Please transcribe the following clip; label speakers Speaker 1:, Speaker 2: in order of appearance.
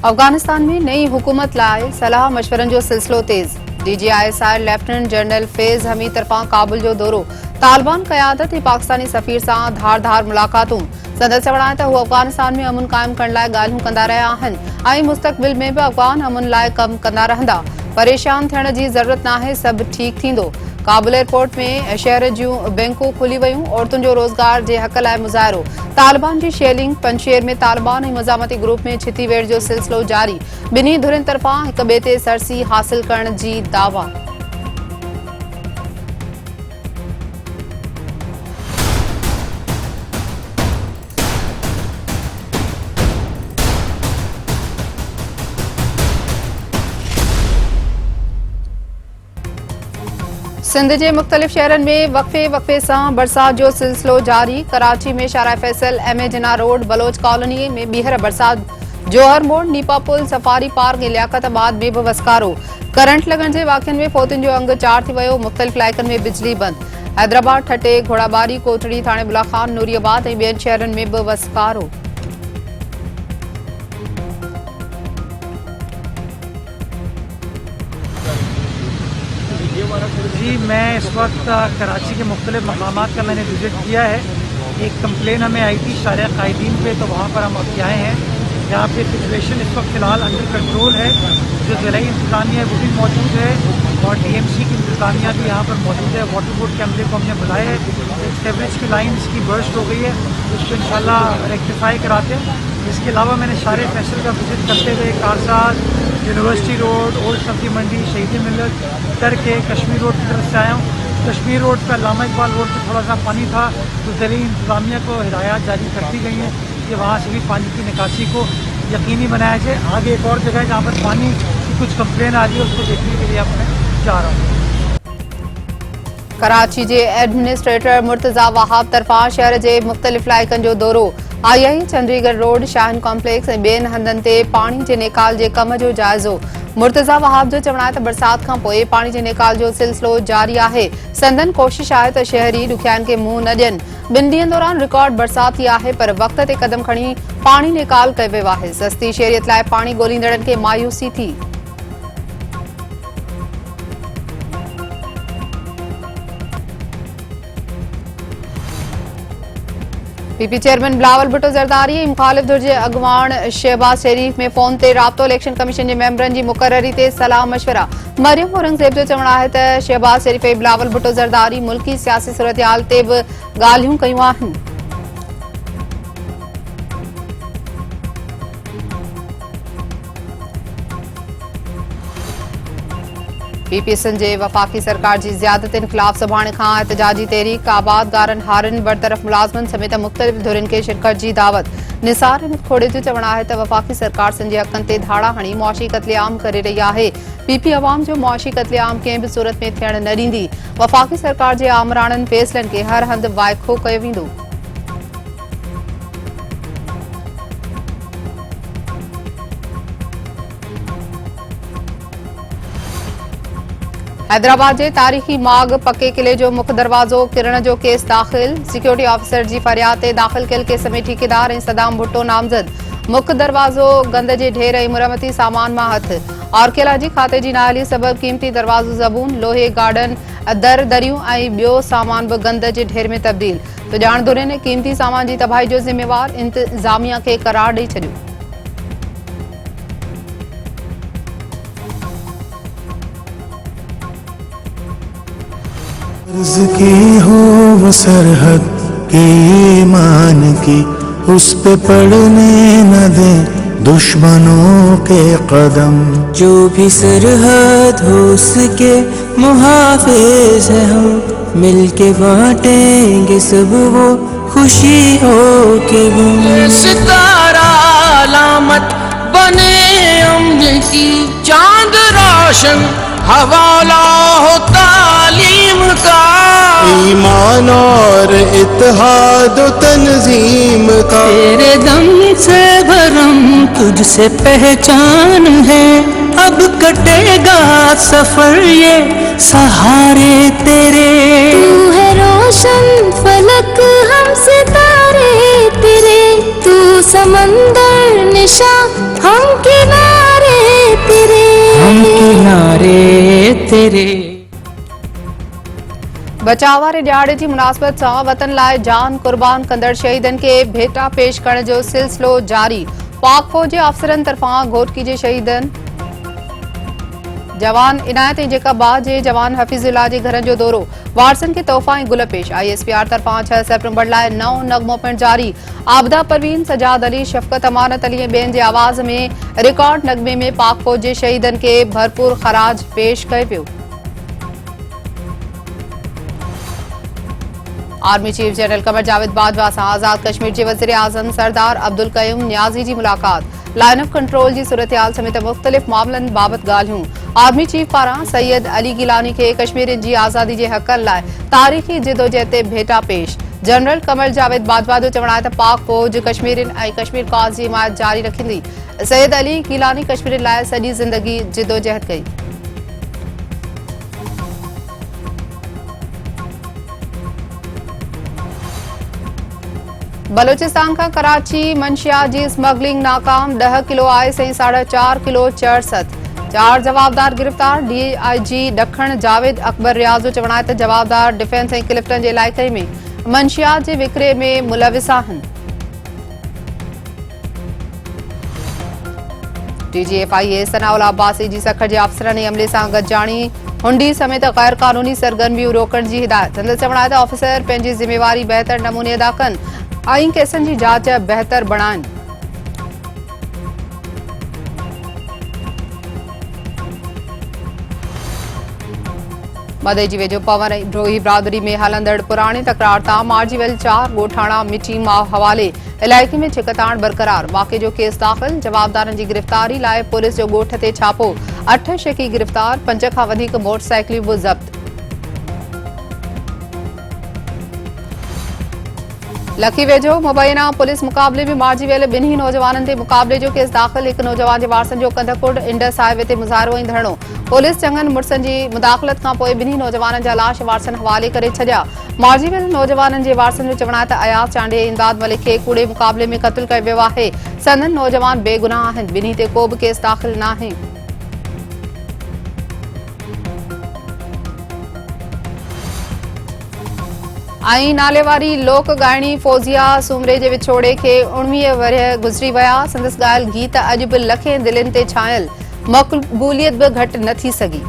Speaker 1: अफगानिस्तान में नई हुकूमत लाए सलाह मशवरन जो सिलसिलो तेज। DGISR लेफ्टिनेंट जनरल फैज़ हमीद तरफां काबुल जो दौरो। तालिबान क़यादत पाकिस्तानी सफ़ीर सां धार मुलाकातूं। सदस्य वणाए त हू अफगानिस्तान में अमुन कायम करण लाइ ॻाल्हियूं कंदा रहिया आहिनि ऐं मुस्तक़बिल में बि अफगान अमुन लाइ कम कंदा रहंदा। परेशान थियण जी ज़रूरत नाहे, सभु ठीक थींदो। काबुल एयरपोर्ट में शहर जूं बैंकूं खुली वयूं। औरतुनि जो रोज़गार जे हक़ लाइ मुज़ाहिरो। तालिबान जी शेलिंग। पंजशेर में तालिबान ऐं मज़ामती ग्रुप में छिती वेड़ जो सिलसिलो जारी। ॿिन्ही धुरियुनि तरफ़ां हिक ॿिए ते सरसी हासिल करण जी दावा। सिंध के मुख्तलिफ शहरन में वक़्फे से बरसात जो सिलसिलो जारी। कराची में शारा फैसल, MA जिन्ना रोड, बलोच कॉलोनी में ॿीहर बरसात। जौहर मोड़, नीपा पुल, सफारी पार्क, लियाकताबाद में भी वस्कारो। करंट लगन के वाक़ियन में फौतुन जो अंग 4 थी वियो। मुख्तलिफ इलाइक़न में बिजली बंद। हैदराबाद, ठटे, घोड़ाबारी, कोटड़ी, थाने बुलाखान, नूरियाबाद और ॿियनि शहरन में भी वस्कारो।
Speaker 2: जी, मैं इस वक्त कराची के मुख्तलिफ मकामात का मैंने विज़िट किया है। एक कंप्लेन हमें आई थी शारिया कायदीन पे, तो वहाँ पर हम अभी आए हैं। यहाँ पे सिचुएशन इस वक्त फ़िलहाल अंडर कंट्रोल है। जो ज़िलाई इंतज़ामिया वो भी मौजूद है और TMC की इंतज़ामिया भी यहाँ पर मौजूद है। वाटर बोर्ड के अमले को हमने बुलाया है। सीवरेज की लाइन इसकी बर्स्ट हो गई है, उसको इंशाल्लाह रेक्टिफाई कराते हैं। इसके अलावा मैंने शारे फैसल का विज़िट करते हुए कारसाज, यूनिवर्सिटी रोड, ओल्ड सब्जी मंडी, शहीदी मिलत करके कश्मीर रोड की तरफ से आया हूँ। कश्मीर रोड पर अल्लामा इकबाल रोड पर थोड़ा सा पानी था, तो ज़िले इंतज़ामिया को हिदायत जारी कर दी गई हैं कि वहाँ से भी पानी की निकासी को यकीनी बनाया जाए। आगे एक और जगह है जहाँ पर पानी की कुछ कंप्लेन आ रही है, उसको देखने के लिए अब मैं जा रहा हूँ।
Speaker 1: कराची के एडमिनिस्ट्रेटर मुर्तज़ा वहाब तरफां शहर के मुख्तलिफ इलाइक़न जो दौरो। आई चंडीगढ़ रोड, शाहीन कॉम्प्लेक्स और ॿियनि हंधनि ते पानी के निकाल के कम जो जायज़ो। मुर्तज़ा वहाब जो चवण है बरसात का पोइ पानी के निकाल जो सिलसिलो जारी है। संदन कोशिश है तो शहरी ॾुखियाईनि के मुंह न ॾियनि। 2 ॾींहनि दौरान रिकॉर्ड बरसात थी है, पर वक्त ते कदम खणी पानी निकाल कयो वियो है। सस्ती शहरियत लाइ पानी ॻोल्हींदड़नि के मायूसी थी। PP चेयरमैन बिलावल भुट्टो ज़रदारी ऐं मुखालिफ़ धुर जे अॻुवाण शहबाज शरीफ में फ़ोन ते राब्तो। इलेक्शन कमीशन के मेंबरनि की मुक़ररी ते सलाह मशवरा। मरियम औरंगज़ेब जो चवण है त शहबाज शरीफ ऐं बिलावल भुट्टो ज़रदारी मुल्की सियासी सूरतहाल ते भी ॻाल्हियूं कयूं आहिनि। PPSN जे वफाकी सरकार की ज़ियादतिन खिलाफ सुभाणे खां एहतजाजी तहरीक। आबादगारनि, हारिन, बरतरफ मुलाज़मन समेत मुख्तलिफ धुरियुनि के शिरकत की दावत। निसार अहमद खोड़े जो चवण है त वफाकी सरकार सिंध जे हक़नि ते धाड़ा हणी मुआशी कत्लेआम करे रही है। PP अवाम जो मुआशी कत्लेआम कंहिं भी सूरत में थियण न ॾींदी। वफाकी सरकार के आमराणनि फ़ैसलनि के हर हंधि वाइखो कयो वेंदो। हैदराबाद के तारीखी माग पक्के किले जो मुख्य दरवाजो किरण जो केस दाखिल। सिक्योरिटी ऑफिसर की फरियाद ते दाखिल कयल केस में ठेकेदार सदाम भुट्टो नामज़द। मुख्य दरवाजो गंद के ढेर और मुरमती सामान में हथ। आर्कियोलॉजी खाते की नाअहली सबब कीमती दरवाजो ज़बून, लोहे गार्डन, दरियूं और बियो सामान भी गंद के ढेर में तब्दील। तो जान दुरे ने कीमती सामान की तबाही जो जिम्मेवार इंतजामिया के करार ॾेई छॾियो।
Speaker 3: अर्ज़ की हो वो सरहद के ईमान की, उस पे पड़ने न दे दुश्मनों के कदम।
Speaker 4: जो भी सरहद हो उसके मुहाफिज है हम, मिलके बांटेंगे सब वो खुशी हो के गम। सितारा अलामत बने अमन की, चांद रोशन हवाला हो तालीम का।
Speaker 3: ईमान और इत्तेहाद व तंजीम का।
Speaker 4: तेरे दम से भरम तुझसे पहचान है, अब कटेगा सफर ये सहारे तेरे।
Speaker 5: तू है रोशन फलक हम सितारे तेरे, तू समंदर निशा हम किनारे।
Speaker 4: तेरे।
Speaker 1: बचाव वारे ॾियारे जी मुनासिबत सां वतन लाइ जान कुर्बान कंदड़ शहीदनि खे भेटा पेश करण जो सिलसिलो जारी। पाक फौज जे अफ़सरनि तरफ़ां घोटकी जे शहीदनि जवान इनायत ऐं जेकाबाद जे जवान हफ़ीज़ुल्लाह जे घरनि जो दौरो। वारसनि खे तोहफ़ा ऐं गुल पेश। ISPR तरफ़ां 6 सेप्टेम्बर लाइ नओं नग़मो पिणु जारी। आबदा परवीन, सजाद अली, शफ़क़त अमानत अली ऐं ॿियनि जे आवाज़ में रिकॉर्ड नग़मे में पाक फौज जे शहीदनि खे भरपूर ख़राज पेश कयो पियो। Army chief general Qamar Javed Bajwa सां आज़ाद कश्मीर जे वज़ीर आज़म सरदार अब्दुल क़यूम नियाज़ी जी मुलाक़ात। लाइन ऑफ कंट्रोल जी सूरतहाल समेत मुख़्तलिफ़ मामलनि बाबति ॻाल्हियूं। आर्मी चीफ पारां सैयद अली गिलानी खे कश्मीरियुनि जी आज़ादी जे हक़नि लाइ तारीख़ी जिदोजहद ते भेटा पेश। जनरल कमर जावेद बाजवा जो चवणु आहे त पाक फौज कश्मीरियुनि ऐं कश्मीर कॉज़ जी हिमायत जारी रखंदी। सैयद अली गिलानी कश्मीरियुनि लाइ सॼी ज़िंदगी जिदोजहद कई। बलूचिस्तान का कराची मंशियात जी स्मगलिंग नाकाम। 10 किलो आइस ऐं 4.5 किलो चरसत। 4 जवाबदार गिरफ़्तार। DIG ॾखण जावेद अकबर रियाज़ जो चवणु आहे त जवाबदार डिफेंस ऐं क्लिफ्टन जे इलाइक़े में मंशियात जे विकिरे में मुलविस आहिनि। DG FIA सनाउल अब्बासी जी सखर जे अफ़सरनि ऐं अमले सां गॾिजाणी। हुंडी समेत गैर क़ानूनी सरगर्मियूं रोकण जी हिदायत। संदसि चवणु आहे त ऑफिसर पंहिंजी ज़िम्मेवारी बहितर नमूने अदा कनि ऐं केसनि जी जांच बहितर बणाइनि। मदे जी वेझो पवन ऐं ड्रोही बिरादरी में हलंदड़ पुराणी तकरार तां मार्जीवेल 4 ॻोठाणा मिटी माउ हवाले। इलाइक़े में छिकताण बरक़रार। वाक़े जो केस दाख़िल। जवाबदारनि जी गिरफ़्तारी लाइ पुलिस जो ॻोठ ते छापो। 8 शकी गिरफ़्तार। 5 खां वधीक मोटरसाइकिलूं बि ज़ब्त। लखी वेझो मुबैना पुलिस मुक़ाबले में मार्जीवेल 2 नौजवाननि ते मुक़ाबले जो केस दाख़िल। 1 नौजवान जे वारसनि जो कंधकुड़ इंडस हाईवे ते मुज़ाहिरो ऐं धरणो। पुलिस चङनि मुड़सनि जी मुदाख़लत खां पोइ 2 नौजवाननि जा लाश वारसनि हवाले करे छॾिया। मार्जीवेल नौजवाननि जे वारसनि जो चवणु आहे त अयाज़ चांडे ऐं इमदाद मलिक खे कूड़े मुक़ाबले में क़त्ल कयो वियो आहे। संदनि नौजवान बेगुनाह आहिनि। 2 ते को बि केस दाख़िल नाहे। ऐं नाले वारी लोक ॻाइणी फौजिया सूमरे जे विछोड़े खे 19 वरह गुज़री विया। संदसि ॻाल्हि गीत अॼु बि लखे दिलनि ते छायल। मक़बूलियत बि घटि न थी सघी।